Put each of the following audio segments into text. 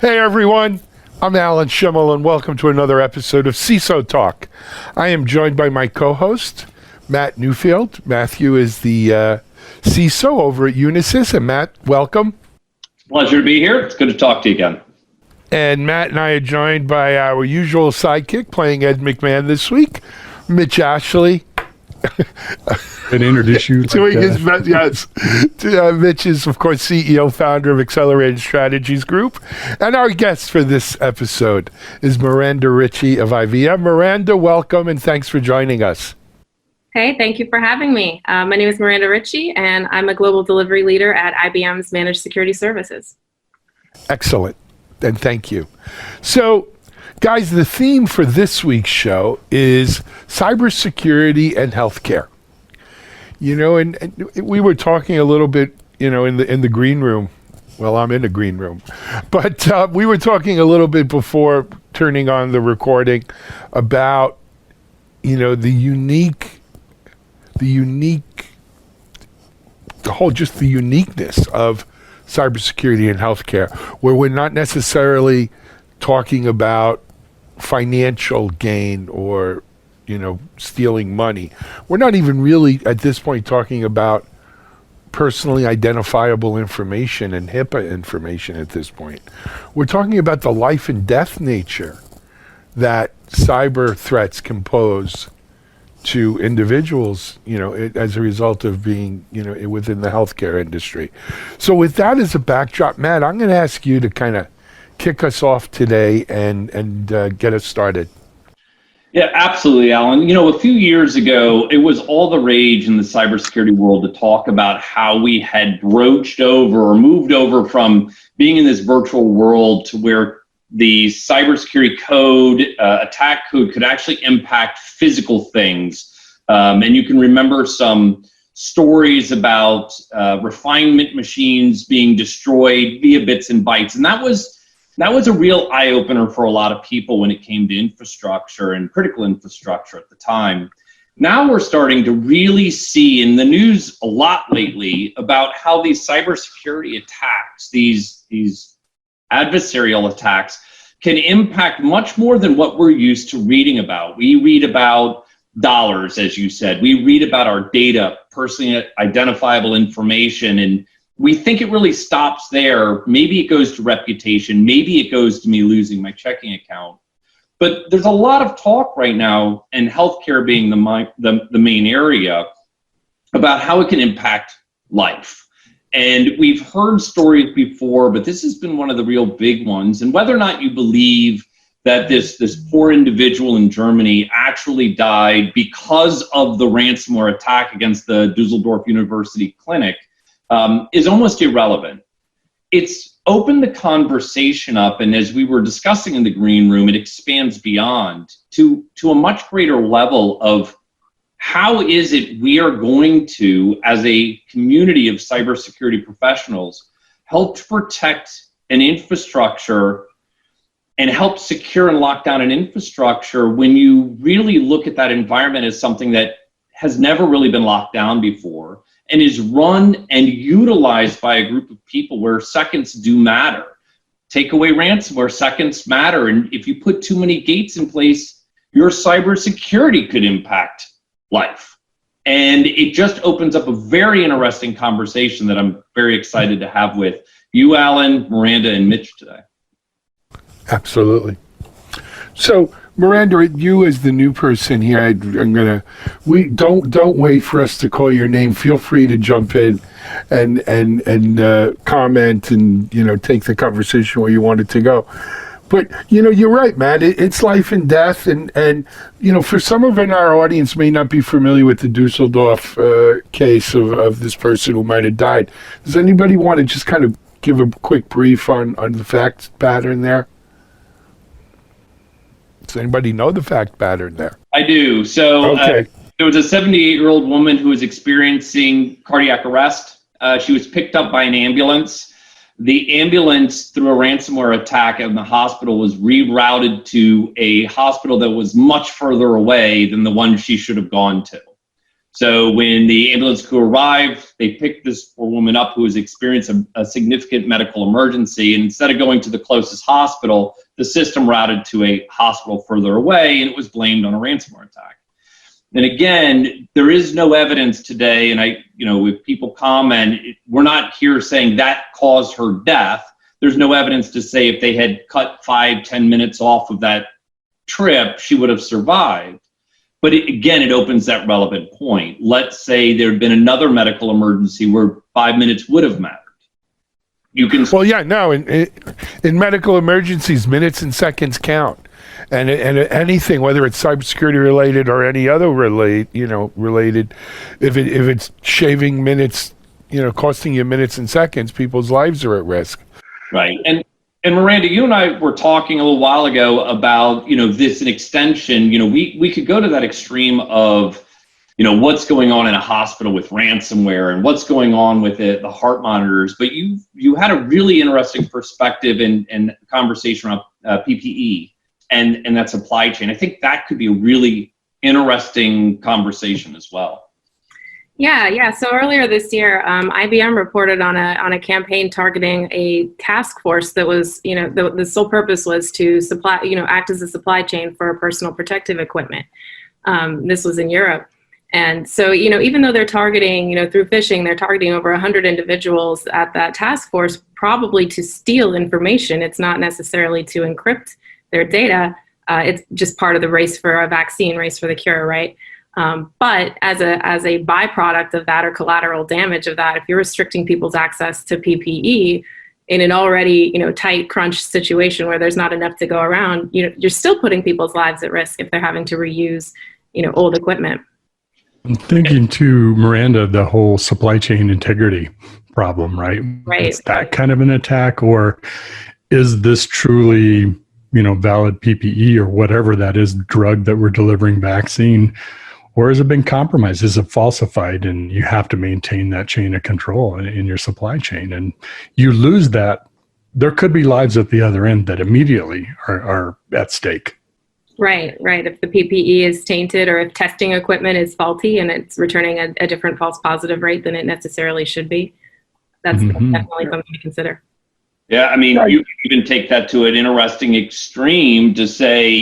Hey everyone, I'm Alan Schimmel and welcome to another episode of CISO Talk. I am joined by my co-host, Matt Newfield. Matthew is the CISO over at Unisys, and Matt, welcome. Pleasure to be here. It's good to talk to you again. And Matt and I are joined by our usual sidekick playing Ed McMahon this week, Mitch Ashley. And introduce you. Doing his best, yes. Mitch is, of course, CEO, founder of Accelerated Strategies Group. And our guest for this episode is Miranda Ritchie of IBM. Miranda, welcome and thanks for joining us. Hey, thank you for having me. My name is Miranda Ritchie, and I'm a global delivery leader at IBM's Managed Security Services. Excellent. And thank you. So, guys, the theme for this week's show is cybersecurity and healthcare. You know, and we were talking a little bit, you know, in the green room. Well, I'm in the green room, but we were talking a little bit before turning on the recording about, you know, the uniqueness of cybersecurity and healthcare, where we're not necessarily talking about financial gain or, you know, stealing money. We're not even really at this point talking about personally identifiable information and HIPAA information at this point. We're talking about the life and death nature that cyber threats can pose to individuals, you know, as a result of being, you know, within the healthcare industry. So with that as a backdrop, Matt, I'm going to ask you to kind of kick us off today and get us started. Yeah, absolutely, Alan. You know, a few years ago, it was all the rage in the cybersecurity world to talk about how we had broached over or moved over from being in this virtual world to where the cybersecurity code, attack code, could actually impact physical things. And you can remember some stories about refinement machines being destroyed via bits and bytes. And that was a real eye-opener for a lot of people when it came to infrastructure and critical infrastructure at the time. Now we're starting to really see in the news a lot lately about how these cybersecurity attacks, these adversarial attacks, can impact much more than what we're used to reading about. We read about dollars, as you said. We read about our data, personally identifiable information, and we think it really stops there. Maybe it goes to reputation. Maybe it goes to me losing my checking account. But there's a lot of talk right now, and healthcare being the main area, about how it can impact life. And we've heard stories before, but this has been one of the real big ones. And whether or not you believe that this poor individual in Germany actually died because of the ransomware attack against the Dusseldorf University Clinic is almost irrelevant. It's opened the conversation up, and as we were discussing in the green room, it expands beyond to a much greater level of how is it we are going to, as a community of cybersecurity professionals, help to protect an infrastructure and help secure and lock down an infrastructure when you really look at that environment as something that has never really been locked down before and is run and utilized by a group of people where seconds do matter. Take away ransomware, seconds matter. And if you put too many gates in place, your cybersecurity could impact life. And it just opens up a very interesting conversation that I'm very excited to have with you, Alan, Miranda, and Mitch today. Absolutely. So, Miranda, you as the new person here, don't wait for us to call your name. Feel free to jump in and comment and, you know, take the conversation where you want it to go. But, you know, you're right, man. It's life and death. And, you know, for some of in our audience may not be familiar with the Dusseldorf case of this person who might have died. Does anybody want to just kind of give a quick brief on the fact pattern there? Does anybody know the fact pattern there? I do. So okay. There was a 78-year-old woman who was experiencing cardiac arrest. She was picked up by an ambulance. The ambulance, through a ransomware attack in the hospital, was rerouted to a hospital that was much further away than the one she should have gone to. So when the ambulance crew arrived, they picked this poor woman up who was experiencing a significant medical emergency. And instead of going to the closest hospital, the system routed to a hospital further away, and it was blamed on a ransomware attack. And again, there is no evidence today, and if people comment, we're not here saying that caused her death. There's no evidence to say if they had cut 5-10 minutes off of that trip, she would have survived. But it opens that relevant point. Let's say there had been another medical emergency where 5 minutes would have mattered. Well, yeah, no. In medical emergencies, minutes and seconds count, and anything, whether it's cybersecurity related or any other related, if it's shaving minutes, costing you minutes and seconds, people's lives are at risk. Right. And Miranda, you and I were talking a little while ago about, this an extension. We could go to that extreme of, what's going on in a hospital with ransomware and what's going on with the heart monitors. But you had a really interesting perspective and conversation around PPE and that supply chain. I think that could be a really interesting conversation as well. Yeah. So earlier this year, IBM reported on a campaign targeting a task force that was, the sole purpose was to supply, act as a supply chain for personal protective equipment. This was in Europe. And so, even though they're targeting, through phishing, they're targeting over 100 individuals at that task force, probably to steal information. It's not necessarily to encrypt their data. It's just part of the race for a vaccine, race for the cure, right? But as a byproduct of that or collateral damage of that, if you're restricting people's access to PPE in an already, tight crunch situation where there's not enough to go around, you're still putting people's lives at risk if they're having to reuse, old equipment. I'm thinking too, Miranda, the whole supply chain integrity problem, right? Right. Is that kind of an attack, or is this truly, valid PPE or whatever that is, drug that we're delivering, vaccine? Or has it been compromised? Is it falsified? And you have to maintain that chain of control in your supply chain. And you lose that, there could be lives at the other end that immediately are at stake. Right. If the PPE is tainted or if testing equipment is faulty and it's returning a different false positive rate than it necessarily should be, that's definitely something to consider. Yeah, you even take that to an interesting extreme to say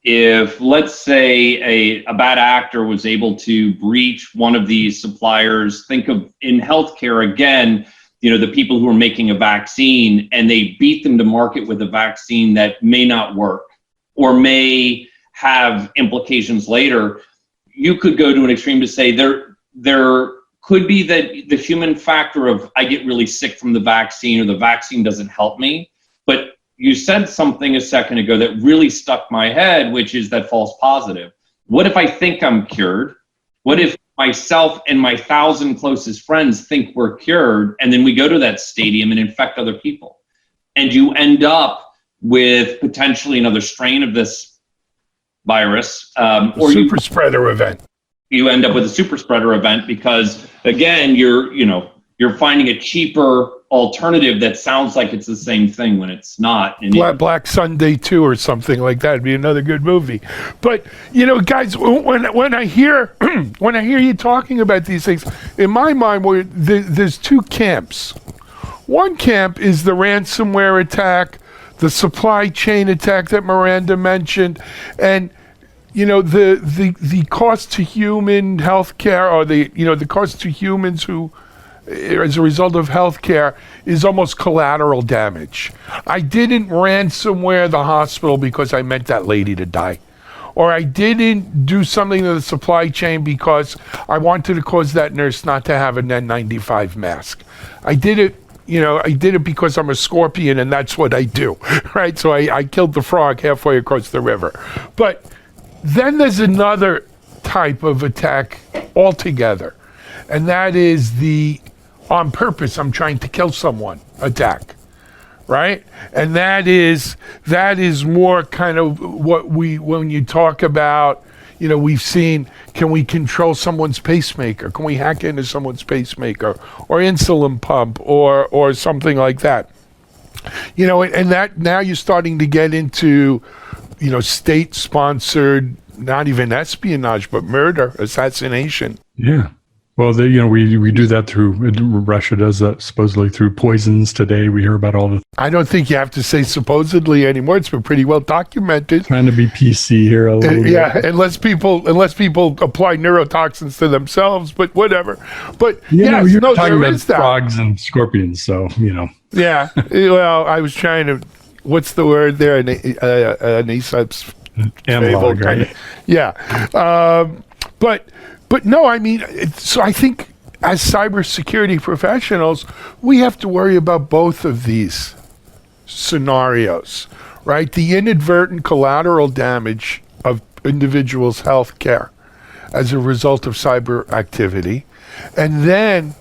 if let's say a bad actor was able to breach one of these suppliers, think of in healthcare again, the people who are making a vaccine and they beat them to market with a vaccine that may not work or may have implications later. You could go to an extreme to say there could be the human factor of I get really sick from the vaccine or the vaccine doesn't help me. But you said something a second ago that really stuck my head, which is that false positive. What if I think I'm cured? What if myself and my 1,000 closest friends think we're cured, and then we go to that stadium and infect other people? And you end up with potentially another strain of this virus. Or super spreader event. You end up with a super spreader event because, again, you're finding a cheaper alternative that sounds like it's the same thing when it's not. And Black Sunday 2 or something like that would be another good movie. But guys, when I hear you talking about these things, in my mind, there's two camps. One camp is the ransomware attack, the supply chain attack that Miranda mentioned, and the cost to human healthcare, or the cost to humans who, as a result of healthcare, is almost collateral damage. I didn't ransomware the hospital because I meant that lady to die. Or I didn't do something to the supply chain because I wanted to cause that nurse not to have an N95 mask. I did it because I'm a scorpion and that's what I do, right? So I killed the frog halfway across the river. But then there's another type of attack altogether, and that is the on purpose, I'm trying to kill someone attack, right? And that is more kind of what when you talk about, we've seen, can we control someone's pacemaker? Can we hack into someone's pacemaker or insulin pump or something like that? And that now you're starting to get into, state-sponsored, not even espionage, but murder, assassination. Yeah. Well, we do that through, Russia does that supposedly through poisons today. We hear about all the I don't think you have to say supposedly anymore. It's been pretty well documented. trying to be PC here a little bit. Yeah, unless people apply neurotoxins to themselves, but whatever. But Yeah, yes, you're no, talking there about is that. frogs and scorpions, so Yeah. Well, I was trying to. What's the word there? An Aesop's analog, fable right? kinda. Yeah. But no, I mean, so I think as cybersecurity professionals, we have to worry about both of these scenarios, right? The inadvertent collateral damage of individuals' health care as a result of cyber activity, and then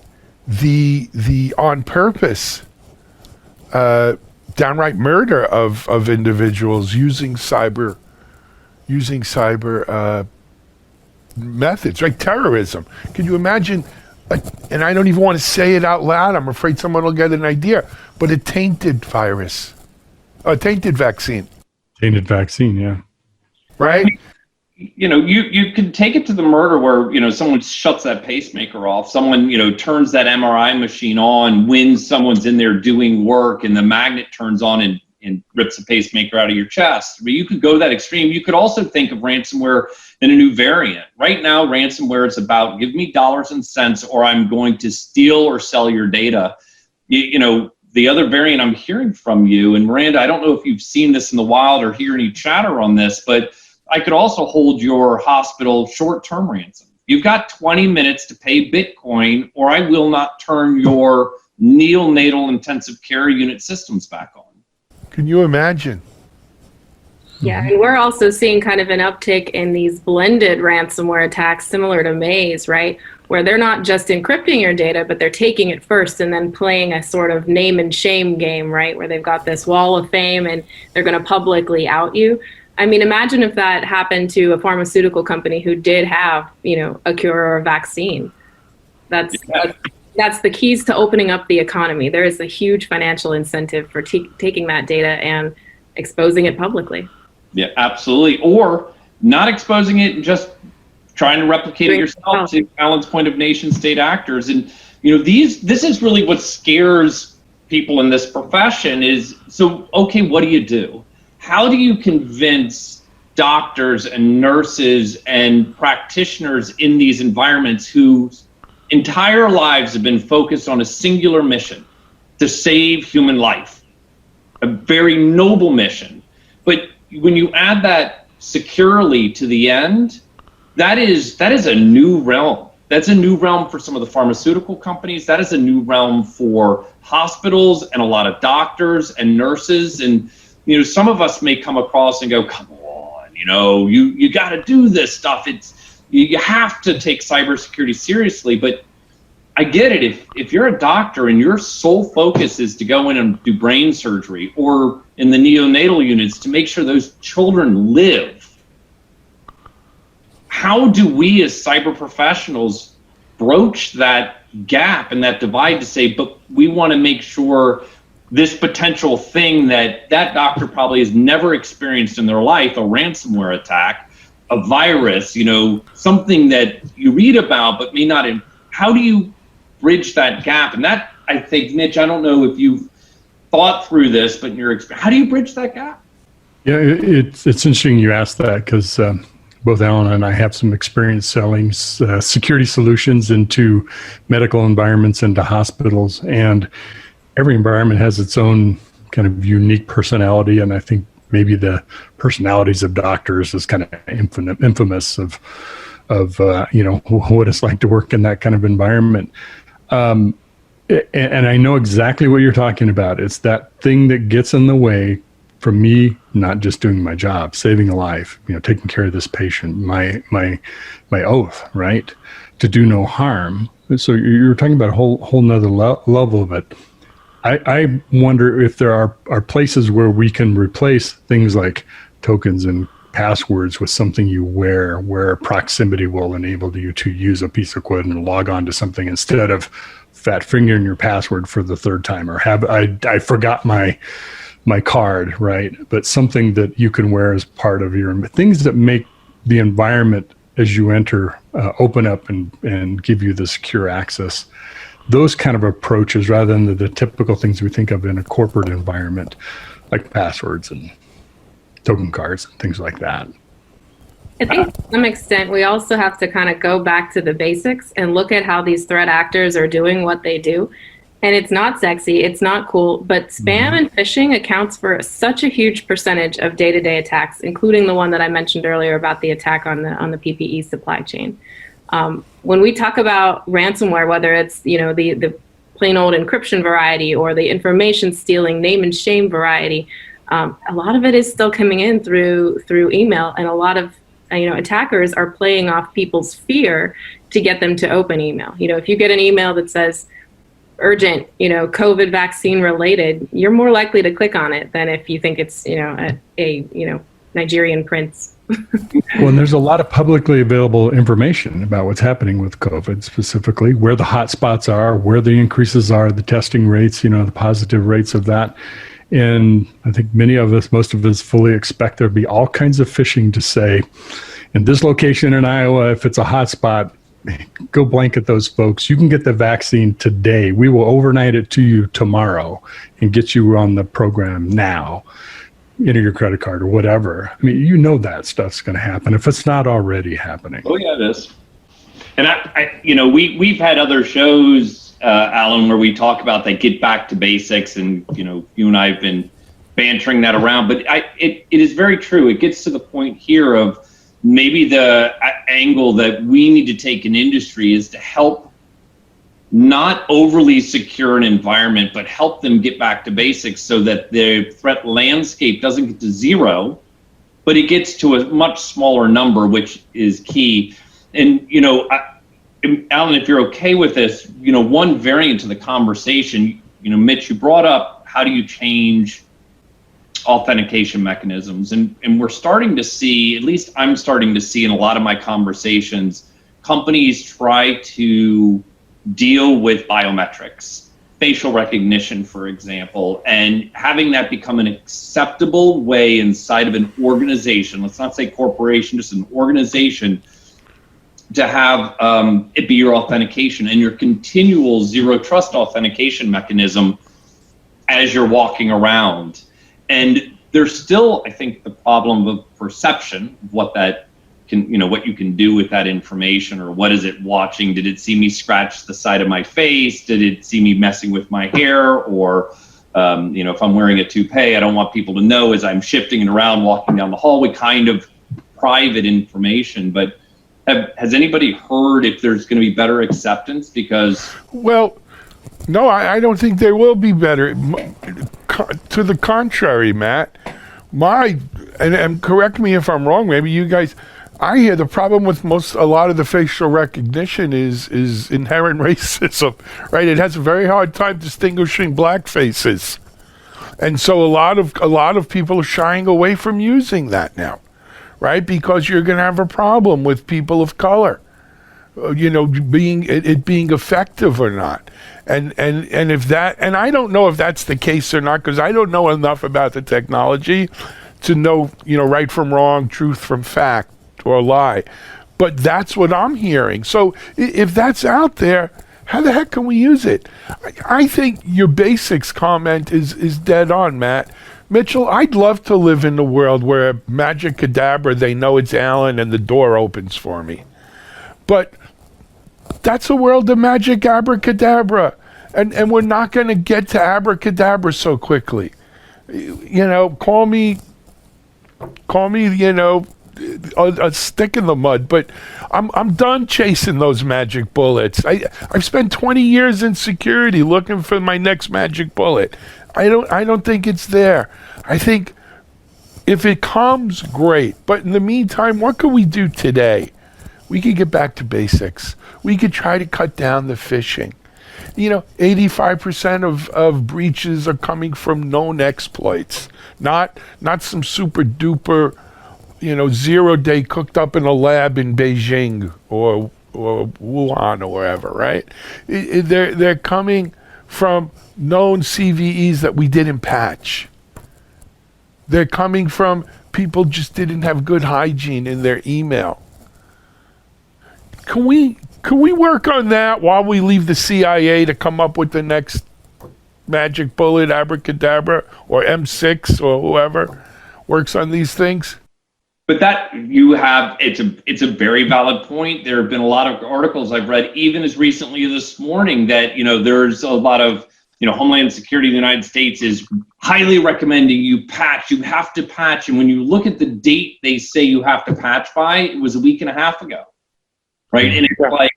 the on purpose downright murder of individuals using cyber methods, like terrorism. Can you imagine? And I don't even want to say it out loud. I'm afraid someone will get an idea. But a tainted virus, a tainted vaccine, Tainted vaccine, yeah. right? You could take it to the murder where, someone shuts that pacemaker off, someone, turns that MRI machine on when someone's in there doing work and the magnet turns on and rips the pacemaker out of your chest. But you could go that extreme. You could also think of ransomware in a new variant. Right now, ransomware is about give me dollars and cents or I'm going to steal or sell your data. The other variant I'm hearing from you, and Miranda, I don't know if you've seen this in the wild or hear any chatter on this, but I could also hold your hospital short-term ransom. You've got 20 minutes to pay Bitcoin or I will not turn your neonatal intensive care unit systems back on. Can you imagine? Yeah, and we're also seeing kind of an uptick in these blended ransomware attacks similar to Maze, right? Where they're not just encrypting your data, but they're taking it first and then playing a sort of name and shame game, right? Where they've got this wall of fame and they're going to publicly out you. I mean, imagine if that happened to a pharmaceutical company who did have, a cure or a vaccine. That's the keys to opening up the economy. There is a huge financial incentive for taking that data and exposing it publicly. Yeah, absolutely. Or not exposing it and just trying to replicate it yourself, to Alan's point of nation state actors. And, this is really what scares people in this profession is, so, okay, what do you do? How do you convince doctors and nurses and practitioners in these environments whose entire lives have been focused on a singular mission to save human life, a very noble mission? But when you add that securely to the end, that is a new realm. That's a new realm for some of the pharmaceutical companies. That is a new realm for hospitals and a lot of doctors and nurses. And some of us may come across and go, come on, you got to do this stuff. You have to take cybersecurity seriously. But I get it. If you're a doctor and your sole focus is to go in and do brain surgery or in the neonatal units to make sure those children live, how do we as cyber professionals broach that gap and that divide to say, but we want to make sure this potential thing that doctor probably has never experienced in their life, a ransomware attack, a virus, something that you read about but may not. How do you bridge that gap? And that, I think, Mitch, I don't know if you've thought through this, but in your experience, how do you bridge that gap? Yeah, it's interesting you asked that because both Alan and I have some experience selling security solutions into medical environments, into hospitals, and every environment has its own kind of unique personality. And I think maybe the personalities of doctors is kind of infamous of what it's like to work in that kind of environment. And I know exactly what you're talking about. It's that thing that gets in the way from me not just doing my job, saving a life, taking care of this patient, my oath, right, to do no harm. So you're talking about a whole nother level of it. I wonder if there are places where we can replace things like tokens and passwords with something you wear, where proximity will enable you to use a piece of equipment and log on to something instead of fat fingering your password for the third time, or I forgot my card, right? But something that you can wear as part of your things that make the environment as you enter, open up and give you the secure access. Those kind of approaches, rather than the typical things we think of in a corporate environment, like passwords and token cards and things like that. I think to some extent, we also have to kind of go back to the basics and look at how these threat actors are doing what they do. And it's not sexy, it's not cool, but spam and phishing accounts for such a huge percentage of day-to-day attacks, including the one that I mentioned earlier about the attack on the PPE supply chain. When we talk about ransomware, whether it's the plain old encryption variety or the information stealing name and shame variety, a lot of it is still coming in through email, and a lot of attackers are playing off people's fear to get them to open email. If you get an email that says urgent, COVID vaccine related, you're more likely to click on it than if you think it's a Nigerian prince. Well, and there's a lot of publicly available information about what's happening with COVID, specifically where the hot spots are, where the increases are, the testing rates, the positive rates of that. And I think most of us fully expect there to be all kinds of phishing to say, in this location in Iowa, if it's a hot spot, go blanket those folks. You can get the vaccine today. We will overnight it to you tomorrow and get you on the program now. Enter your credit card or whatever. I mean, that stuff's going to happen if it's not already happening. Oh yeah, it is. And we've had other shows, Alan, where we talk about that get back to basics, and you and I have been bantering that around. But it is very true. It gets to the point here of maybe the angle that we need to take in industry is to help not overly secure an environment, but help them get back to basics so that the threat landscape doesn't get to zero, but it gets to a much smaller number, which is key. And, Alan, if you're okay with this, one variant to the conversation, Mitch, you brought up, how do you change authentication mechanisms? And we're starting to see, at least I'm starting to see in a lot of my conversations, companies try to deal with biometrics, facial recognition, for example, and having that become an acceptable way inside of an organization, let's not say corporation, just an organization, to have it be your authentication and your continual zero trust authentication mechanism as you're walking around. And there's still, I think, the problem of perception of what that what you can do with that information, or what is it watching? Did it see me scratch the side of my face? Did it see me messing with my hair? Or, if I'm wearing a toupee, I don't want people to know as I'm shifting it around, walking down the hallway, kind of private information. But has anybody heard if there's going to be better acceptance? Because well, no, I don't think there will be better. To the contrary, Matt, and correct me if I'm wrong, maybe you guys, I hear the problem with a lot of the facial recognition is inherent racism, right? It has a very hard time distinguishing black faces. And so a lot of people are shying away from using that now, right? Because you're going to have a problem with people of color, being effective or not. And if that, and I don't know if that's the case or not, because I don't know enough about the technology to know, right from wrong, truth from fact, or lie. But that's what I'm hearing. So if that's out there, how the heck can we use it? I think your basics comment is dead on, Matt. Mitchell, I'd love to live in the world where magic cadabra, they know it's Alan and the door opens for me. But that's a world of magic abracadabra. And we're not going to get to abracadabra so quickly. Call me, a stick in the mud, but I'm done chasing those magic bullets. I've spent 20 years in security looking for my next magic bullet. I don't think it's there. I think if it comes, great. But in the meantime, what can we do today? We could get back to basics. We could try to cut down the phishing. 85% of breaches are coming from known exploits, not some super duper 0-day cooked up in a lab in Beijing or Wuhan or wherever, right? They're coming from known CVEs that we didn't patch. They're coming from people just didn't have good hygiene in their email. can we work on that while we leave the CIA to come up with the next magic bullet, abracadabra, or M6 or whoever works on these things? But that you have, it's a very valid point. There have been a lot of articles I've read, even as recently as this morning, that there's a lot of Homeland Security in the United States is highly recommending you patch. You have to patch, and when you look at the date they say you have to patch by, it was a week and a half ago, right? And it's like,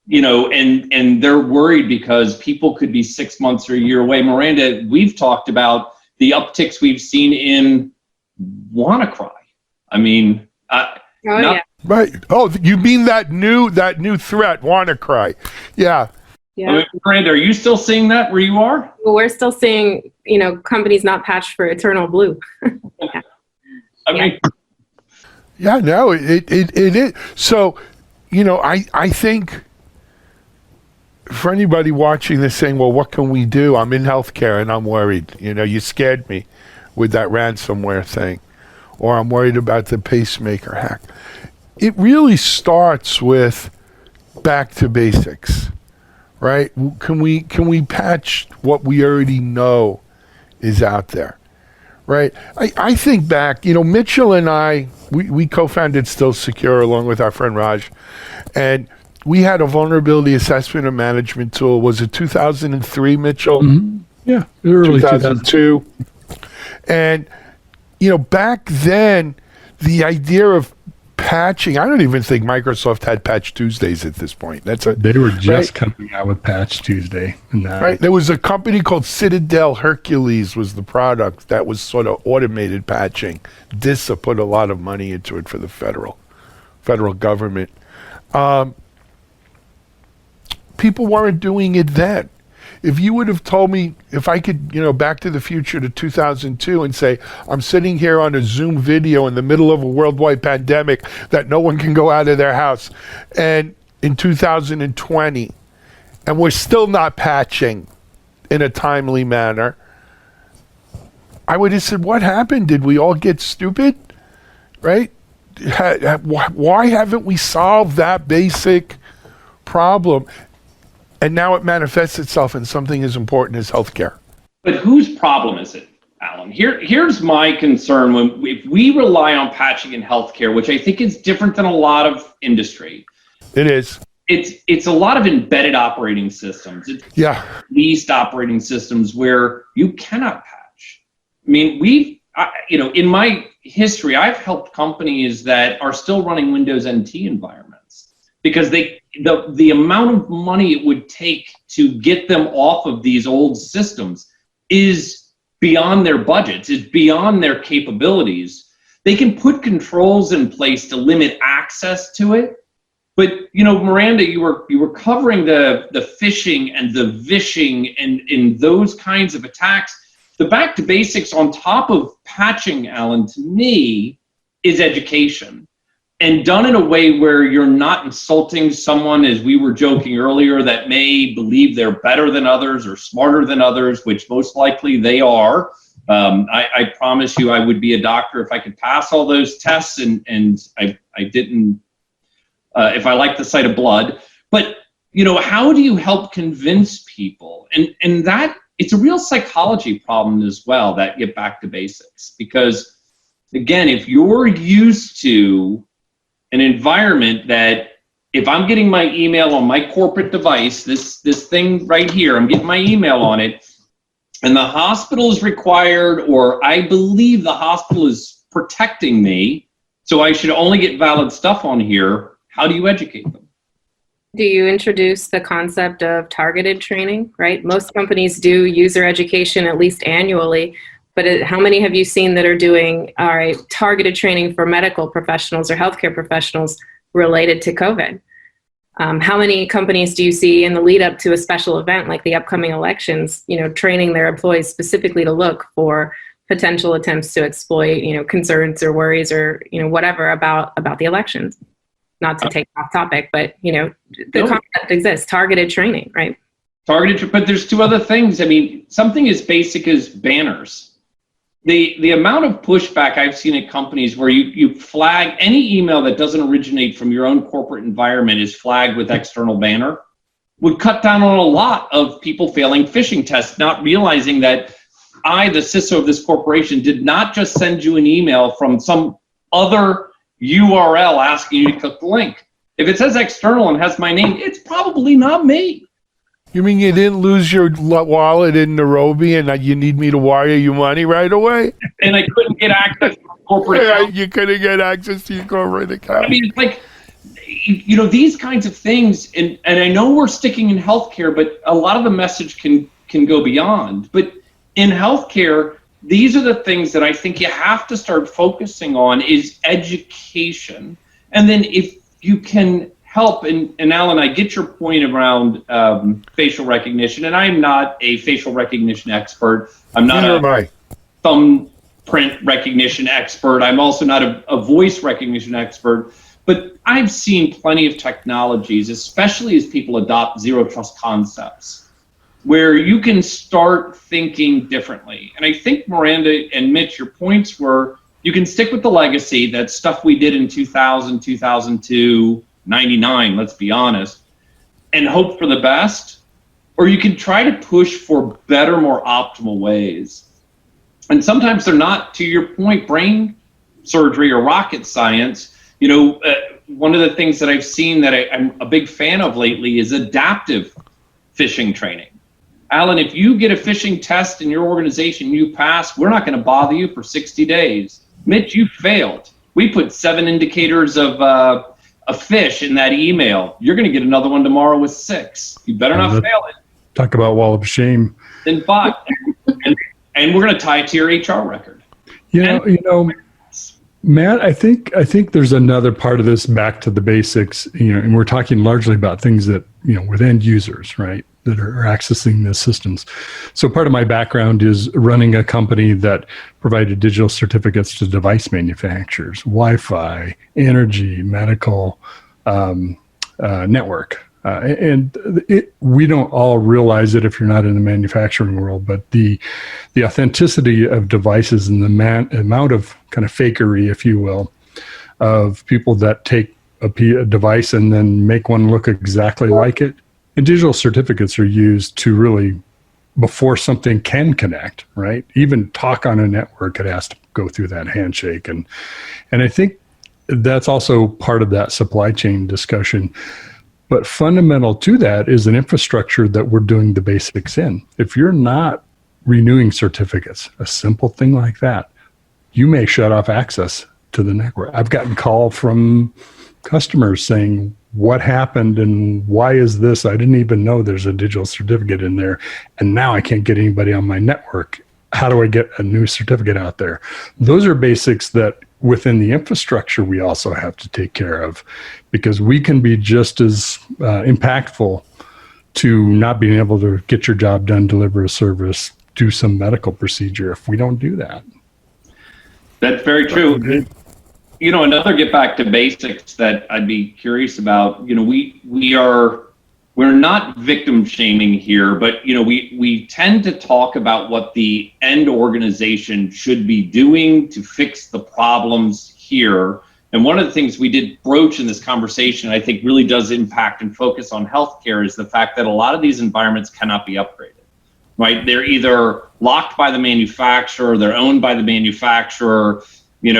and they're worried because people could be 6 months or a year away. Miranda, we've talked about the upticks we've seen in WannaCry. I mean, yeah. Right. Oh, you mean that new threat, WannaCry? Yeah. Yeah. I mean, Miranda, are you still seeing that where you are? Well, we're still seeing, companies not patched for Eternal Blue. Yeah. I mean, Yeah. No, it is. So, I think for anybody watching this saying, well, what can we do? I'm in healthcare and I'm worried. You scared me with that ransomware thing. Or I'm worried about the pacemaker hack. It really starts with back to basics, right? Can we patch what we already know is out there, right? I think back, Mitchell and I, we co-founded Still Secure along with our friend Raj, and we had a vulnerability assessment and management tool. Was it 2003, Mitchell? Mm-hmm. Yeah, early 2002. And back then, the idea of patching, I don't even think Microsoft had Patch Tuesdays at this point. They were just coming out with Patch Tuesday. Right. There was a company called Citadel Hercules was the product that was sort of automated patching. DISA put a lot of money into it for the federal government. People weren't doing it then. If you would have told me, if I could, Back to the Future to 2002 and say, I'm sitting here on a Zoom video in the middle of a worldwide pandemic that no one can go out of their house, and in 2020, and we're still not patching in a timely manner, I would have said, what happened? Did we all get stupid? Right? Why haven't we solved that basic problem? And now it manifests itself in something as important as healthcare. but whose problem is it, Alan? Here's my concern. If we rely on patching in healthcare, which I think is different than a lot of industry. It is. It's a lot of embedded operating systems. It's leased operating systems where you cannot patch. I mean, in my history, I've helped companies that are still running Windows NT environments because the amount of money it would take to get them off of these old systems is beyond their budgets. It's beyond their capabilities. They can put controls in place to limit access to it. But Miranda, you were covering the phishing and the vishing and in those kinds of attacks. The back to basics on top of patching, Alan, to me, is education, and done in a way where you're not insulting someone, as we were joking earlier, that may believe they're better than others or smarter than others, which most likely they are. I promise you, I would be a doctor if I could pass all those tests, and I didn't. If I like the sight of blood. But, how do you help convince people? And that, it's a real psychology problem as well, that get back to basics. Because, again, if you're used to an environment that if I'm getting my email on my corporate device, this thing right here, I'm getting my email on it, and the hospital is required, or I believe the hospital is protecting me, so I should only get valid stuff on here. How do you educate them? Do you introduce the concept of targeted training, right? Most companies do user education at least annually, but how many have you seen that are doing targeted training for medical professionals or healthcare professionals related to COVID? How many companies do you see in the lead up to a special event like the upcoming elections, training their employees specifically to look for potential attempts to exploit, concerns or worries or, whatever about the elections? Not to take off topic, but the concept exists, targeted training, right? Targeted, but there's two other things. I mean, something as basic as banners. the amount of pushback I've seen at companies where you flag any email that doesn't originate from your own corporate environment is flagged with external banner would cut down on a lot of people failing phishing tests, not realizing that I, the CISO of this corporation, did not just send you an email from some other URL asking you to click the link. If it says external and has my name, it's probably not me. You mean you didn't lose your wallet in Nairobi and that you need me to wire you money right away? And I couldn't get access to my corporate account. You couldn't get access to your corporate account. I mean, it's like, these kinds of things, and I know we're sticking in healthcare, but a lot of the message can go beyond. But in healthcare, these are the things that I think you have to start focusing on is education. And then if you can help, and Alan, I get your point around facial recognition, and I'm not a facial recognition expert. I'm not a thumbprint recognition expert. I'm also not a voice recognition expert. But I've seen plenty of technologies, especially as people adopt zero trust concepts, where you can start thinking differently. And I think, Miranda and Mitch, your points were, you can stick with the legacy, that stuff we did in 2000, 2002, 99, let's be honest, and hope for the best, or you can try to push for better, more optimal ways. And sometimes they're not, to your point, brain surgery or rocket science. One of the things that I've seen that I'm a big fan of lately is adaptive phishing training. Alan, if you get a phishing test in your organization, you pass, we're not going to bother you for 60 days. Mitch, you failed. We put 7 indicators of a phish in that email. You're going to get another one tomorrow with 6. You better not fail it. Talk about wall of shame. Then bot. and we're going to tie it to your HR record. Matt, I think there's another part of this, back to the basics, and we're talking largely about things that, with end users, right, that are accessing the systems. So part of my background is running a company that provided digital certificates to device manufacturers, Wi-Fi, energy, medical, network. We don't all realize it if you're not in the manufacturing world, but the authenticity of devices and the amount of kind of fakery, if you will, of people that take a device and then make one look exactly like it. And digital certificates are used to really, before something can connect, right? Even talk on a network, it has to go through that handshake. And I think that's also part of that supply chain discussion. But fundamental to that is an infrastructure that we're doing the basics in. If you're not renewing certificates, a simple thing like that, you may shut off access to the network. I've gotten call from customers saying, what happened and why is this? I didn't even know there's a digital certificate in there. And now I can't get anybody on my network. How do I get a new certificate out there? Those are basics that within the infrastructure we also have to take care of, because we can be just as impactful to not being able to get your job done, deliver a service, do some medical procedure if we don't do that. That's very true. Another get back to basics that I'd be curious about, we're not victim shaming here, but we tend to talk about what the end organization should be doing to fix the problems here. And one of the things we did broach in this conversation, I think really does impact and focus on healthcare, is the fact that a lot of these environments cannot be upgraded, right? They're either locked by the manufacturer, they're owned by the manufacturer, you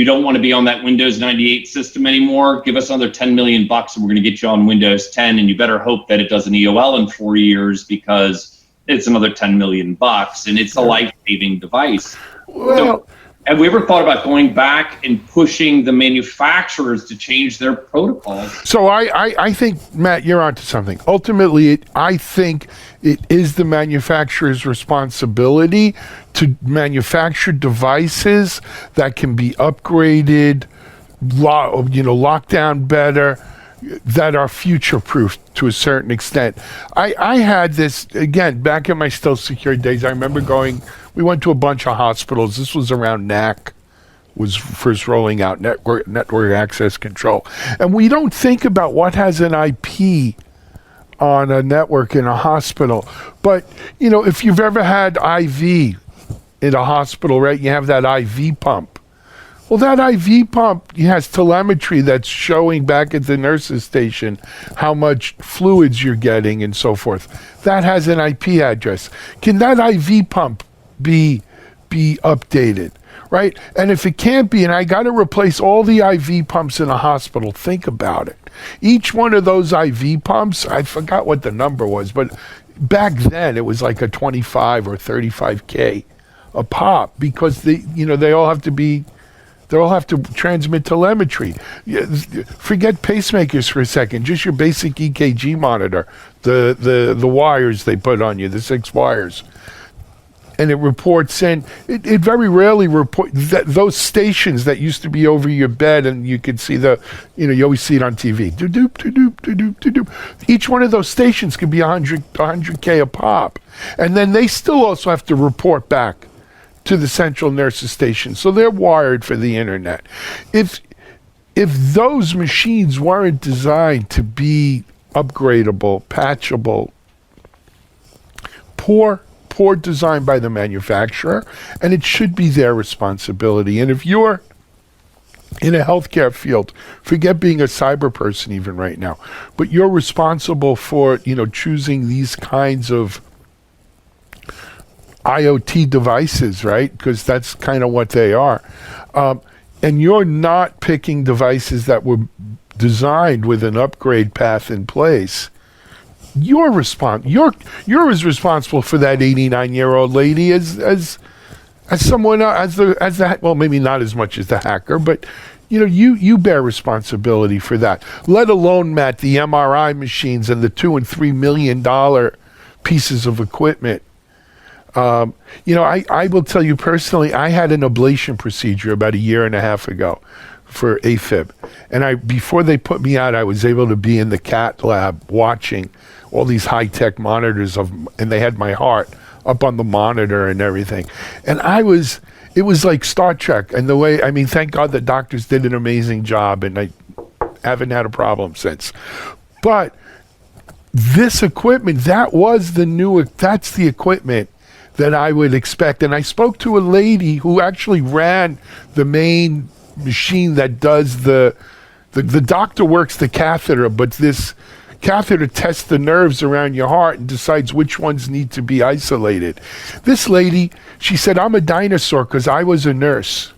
don't want to be on that Windows 98 system anymore, give us another $10 million and we're going to get you on Windows 10, and you better hope that it does an EOL in 4 years because it's another $10 million and it's a life-saving device. So, have we ever thought about going back and pushing the manufacturers to change their protocols? So I think, Matt, you're onto something. Ultimately, I think it is the manufacturer's responsibility to manufacture devices that can be upgraded, locked down better, that are future-proof to a certain extent. I had this, again, back in my still secure days. I remember we went to a bunch of hospitals. This was around NAC was first rolling out, network access control. And we don't think about what has an IP on a network in a hospital. But, if you've ever had IV in a hospital, right? You have that IV pump. Well, that IV pump has telemetry that's showing back at the nurse's station how much fluids you're getting and so forth. That has an IP address. Can that IV pump be updated, right? And if it can't be, and I got to replace all the IV pumps in a hospital, think about it. Each one of those IV pumps, I forgot what the number was, but back then it was like a 25 or 35K a pop, because they all have to transmit telemetry. Forget pacemakers for a second. Just your basic EKG monitor, the wires they put on you, the 6 wires, and it reports in. It very rarely those stations that used to be over your bed, and you could see you always see it on TV. Do-doop, do-doop, do-doop, do-doop. Each one of those stations could be 100K a pop, and then they still also have to report back to the central nurses station. So they're wired for the internet. If those machines weren't designed to be upgradable, patchable, poor design by the manufacturer, and it should be their responsibility. And if you're in a healthcare field, forget being a cyber person even right now, but you're responsible for, choosing these kinds of IoT devices, right? Because that's kind of what they are. And you're not picking devices that were designed with an upgrade path in place. You're as responsible for that 89-year-old lady as someone else, well, maybe not as much as the hacker, but you bear responsibility for that. Let alone, Matt, the MRI machines and the $2 and $3 million pieces of equipment. I will tell you personally, I had an ablation procedure about 1.5 years ago for AFib. And before they put me out, I was able to be in the cath lab watching all these high-tech monitors and they had my heart up on the monitor and everything. And it was like Star Trek. And thank God the doctors did an amazing job, and I haven't had a problem since. But this equipment, that's the equipment that I would expect. And I spoke to a lady who actually ran the main machine that does the doctor works the catheter, but this catheter tests the nerves around your heart and decides which ones need to be isolated. This lady, she said, I'm a dinosaur because I was a nurse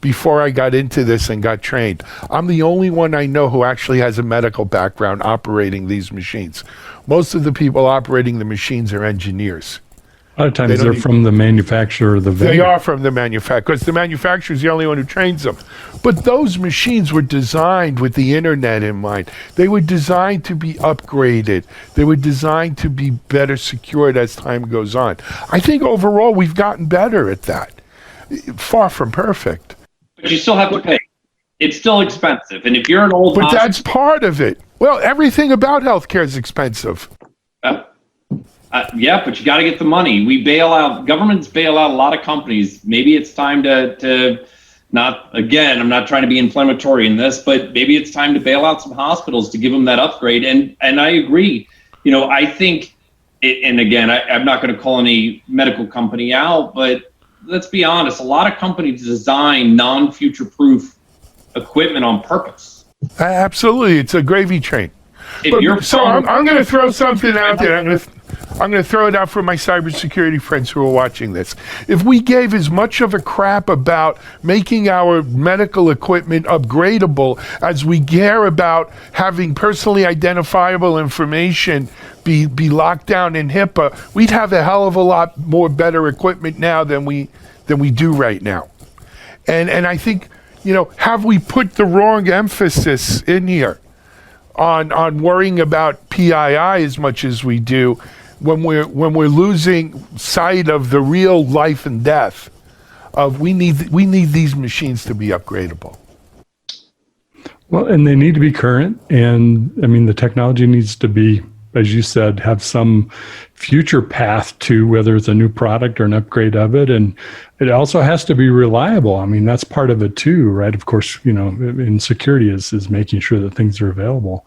before I got into this and got trained. I'm the only one I know who actually has a medical background operating these machines. Most of the people operating the machines are engineers. A lot of times they're from the manufacturer or the vendor. They are from the manufacturer, because the manufacturer is the only one who trains them. But those machines were designed with the internet in mind. They were designed to be upgraded. They were designed to be better secured as time goes on. I think overall we've gotten better at that. Far from perfect. But you still have to pay. It's still expensive. And if you're an old But that's part of it. Well, everything about healthcare is expensive. Yeah, but you got to get the money. Governments bail out a lot of companies. Maybe it's time to I'm not trying to be inflammatory in this, but maybe it's time to bail out some hospitals to give them that upgrade. And I agree. I think, and again, I'm not going to call any medical company out, but let's be honest, a lot of companies design non-future-proof equipment on purpose. Absolutely. It's a gravy train. I'm going to throw something out there. I'm going to throw it out for my cybersecurity friends who are watching this. If we gave as much of a crap about making our medical equipment upgradable as we care about having personally identifiable information be locked down in HIPAA, we'd have a hell of a lot more better equipment now than we do right now. And I think, have we put the wrong emphasis in here on worrying about PII as much as we do, when we're losing sight of the real life and death of we need these machines to be upgradable. Well, and they need to be current, and the technology needs to be, as you said, have some future path to whether it's a new product or an upgrade of it, and it also has to be reliable. That's part of it too, right? Of course, in security is making sure that things are available.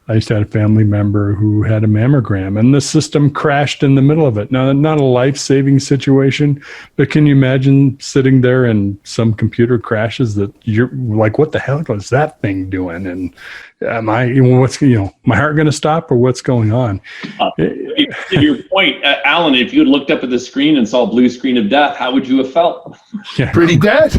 I used to have a family member who had a mammogram, and the system crashed in the middle of it. Now, not a life-saving situation, but can you imagine sitting there and some computer crashes that you're like, what the hell was that thing doing? And am I, my heart going to stop, or what's going on? To your point, Alan, if you had looked up at the screen and saw a blue screen of death, how would you have felt? Yeah. Pretty dead.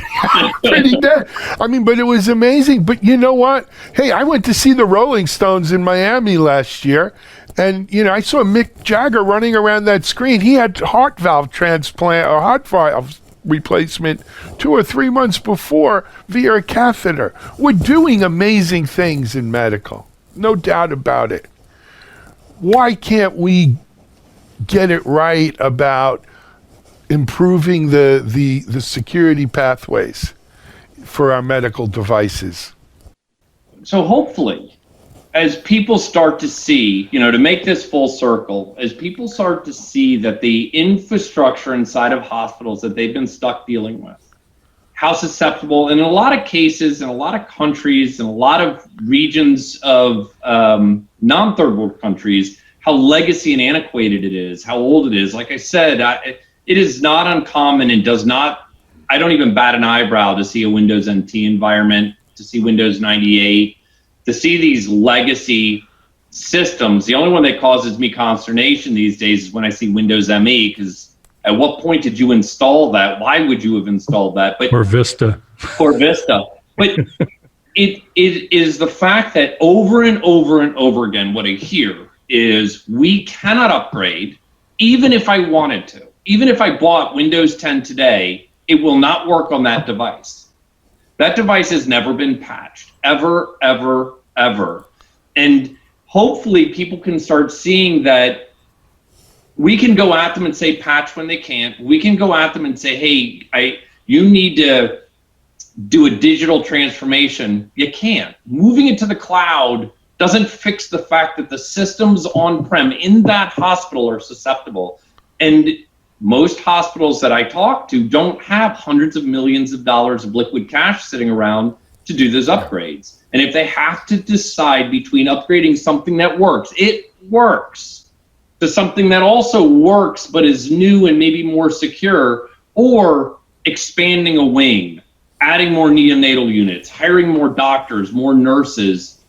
Pretty dead. I mean, but it was amazing. But you know what? Hey, I went to see the Rolling Stones in Miami last year, and I saw Mick Jagger running around that screen. He had heart valve transplant or heart valve replacement 2 or 3 months before via a catheter. We're doing amazing things in medical, no doubt about it. Why can't we get it right about improving the security pathways for our medical devices? So hopefully, as people start to see, to make this full circle, as people start to see that the infrastructure inside of hospitals that they've been stuck dealing with, how susceptible, and in a lot of cases, in a lot of countries, in a lot of regions of non-third world countries, how legacy and antiquated it is, how old it is. Like I said, it is not uncommon and I don't even bat an eyebrow to see a Windows NT environment, to see Windows 98, to see these legacy systems. The only one that causes me consternation these days is when I see Windows ME, because at what point did you install that? Why would you have installed that? Or Vista. But it is the fact that over and over and over again, what I hear is we cannot upgrade, even if I wanted to. Even if I bought Windows 10 today, it will not work on that device. That device has never been patched, ever, ever, ever. And hopefully people can start seeing that we can go at them and say patch when they can't. We can go at them and say, hey, you need to do a digital transformation. You can't. Moving it to the cloud doesn't fix the fact that the systems on-prem in that hospital are susceptible. And most hospitals that I talk to don't have hundreds of millions of dollars of liquid cash sitting around to do those upgrades. And if they have to decide between upgrading something that works, it works, to something that also works but is new and maybe more secure, or expanding a wing, adding more neonatal units, hiring more doctors, more nurses,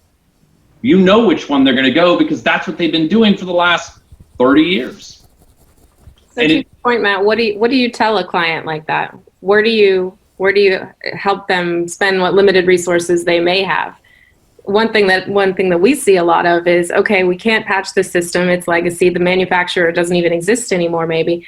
you know which one they're going to go, because that's what they've been doing for the last 30 years. So to your point, Matt, what do you tell a client like that? Where do you help them spend what limited resources they may have? One thing that we see a lot of is, okay, we can't patch the system, it's legacy, the manufacturer doesn't even exist anymore maybe.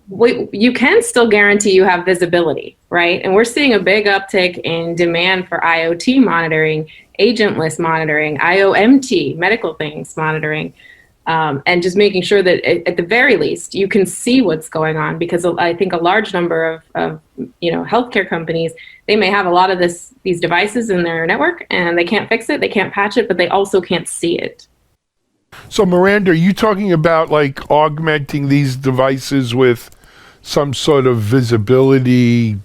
You can still guarantee you have visibility, right? And we're seeing a big uptick in demand for IoT monitoring, agentless monitoring, IOMT, medical things monitoring, and just making sure that at the very least you can see what's going on, because I think a large number of healthcare companies, they may have a lot of these devices in their network and they can't fix it, they can't patch it, but they also can't see it. So Miranda, are you talking about like augmenting these devices with some sort of visibility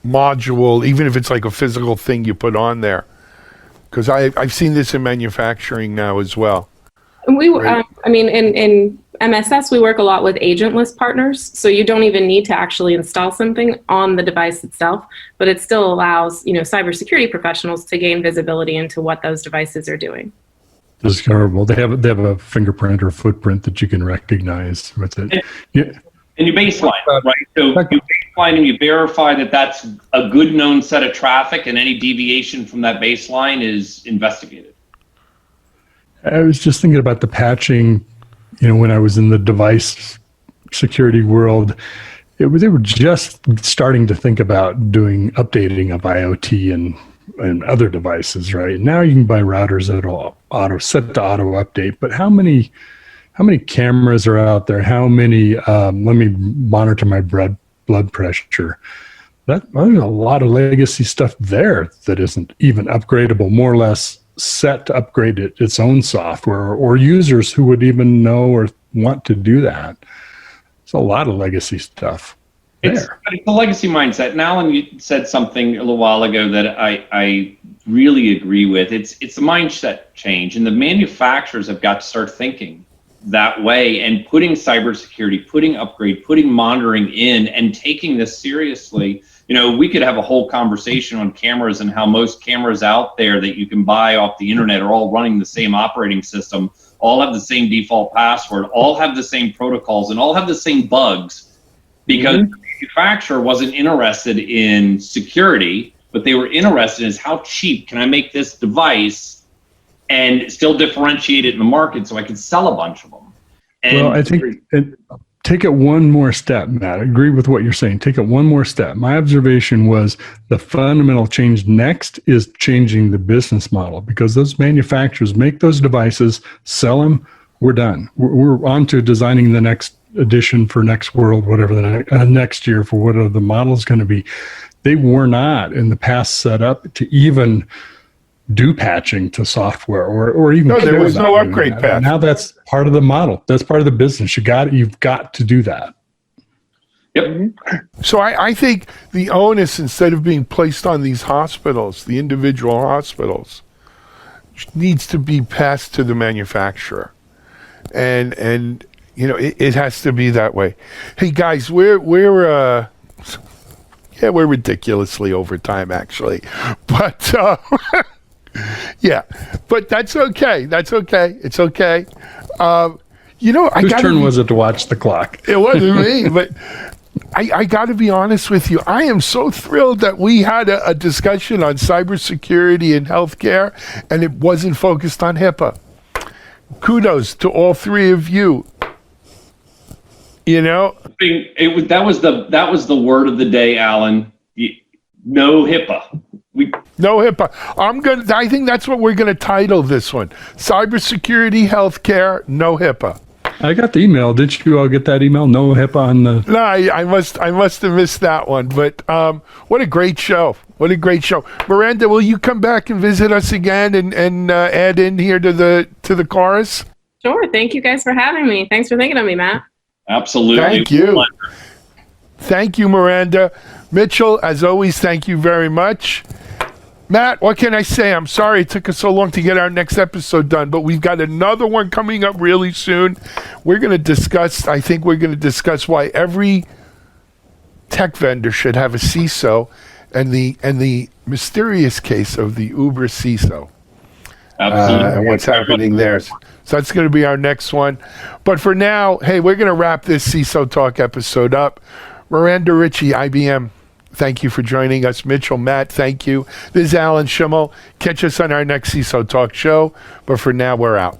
module, even if it's like a physical thing you put on there? Because I've seen this in manufacturing now as well. We, right. In MSS, we work a lot with agentless partners, so you don't even need to actually install something on the device itself, but it still allows, cybersecurity professionals to gain visibility into what those devices are doing. Discoverable. They have a fingerprint or footprint that you can recognize with it. And you baseline, right? So you baseline and you verify that that's a good known set of traffic, and any deviation from that baseline is investigated. I was just thinking about the patching, when I was in the device security world, they were just starting to think about doing updating of IoT and other devices, right? Now you can buy routers that will set to auto update, but how many cameras are out there? How many, let me monitor my blood pressure. There's a lot of legacy stuff there that isn't even upgradable, more or less set to upgrade its own software, or users who would even know or want to do that. It's a lot of legacy stuff. there. It's a legacy mindset. And Alan, you said something a little while ago that I really agree with. It's a mindset change, and the manufacturers have got to start thinking that way and putting cybersecurity, putting upgrade, putting monitoring in, and taking this seriously. We could have a whole conversation on cameras and how most cameras out there that you can buy off the internet are all running the same operating system, all have the same default password, all have the same protocols, and all have the same bugs, because the manufacturer wasn't interested in security, but they were interested in how cheap can I make this device and still differentiate it in the market so I can sell a bunch of them. And I think take it one more step, Matt. I agree with what you're saying. Take it one more step. My observation was the fundamental change next is changing the business model, because those manufacturers make those devices, sell them, we're done. We're on to designing the next edition for next world, whatever the next year for whatever the model is going to be. They were not in the past set up to even do patching to software or even there was no upgrade path. Now that's part of the model. That's part of the business. You've got to do that. Yep. So I think the onus, instead of being placed on these hospitals, the individual hospitals, needs to be passed to the manufacturer, and it has to be that way. Hey guys, we're ridiculously over time actually, but. Yeah, but that's okay. That's okay. It's okay. Whose turn was it to watch the clock? It wasn't me, but I got to be honest with you. I am so thrilled that we had a discussion on cybersecurity and healthcare, and it wasn't focused on HIPAA. Kudos to all three of you. That was the word of the day, Alan. No HIPAA. No HIPAA. I think that's what we're gonna title this one: cybersecurity, healthcare, no HIPAA. I got the email. Did you all get that email? No HIPAA on the. No, I must have missed that one. But what a great show! What a great show, Miranda. Will you come back and visit us again and add in here to the chorus? Sure. Thank you guys for having me. Thanks for thinking of me, Matt. Absolutely. Thank you. Thank you, Miranda. Mitchell, as always, thank you very much. Matt, what can I say? I'm sorry it took us so long to get our next episode done, but we've got another one coming up really soon. We're going to discuss why every tech vendor should have a CISO and the mysterious case of the Uber CISO. Absolutely. And what's happening there. So that's going to be our next one. But for now, hey, we're going to wrap this CISO Talk episode up. Miranda Ritchie, IBM, thank you for joining us. Mitchell, Matt, thank you. This is Alan Schimmel. Catch us on our next CISO Talk show. But for now, we're out.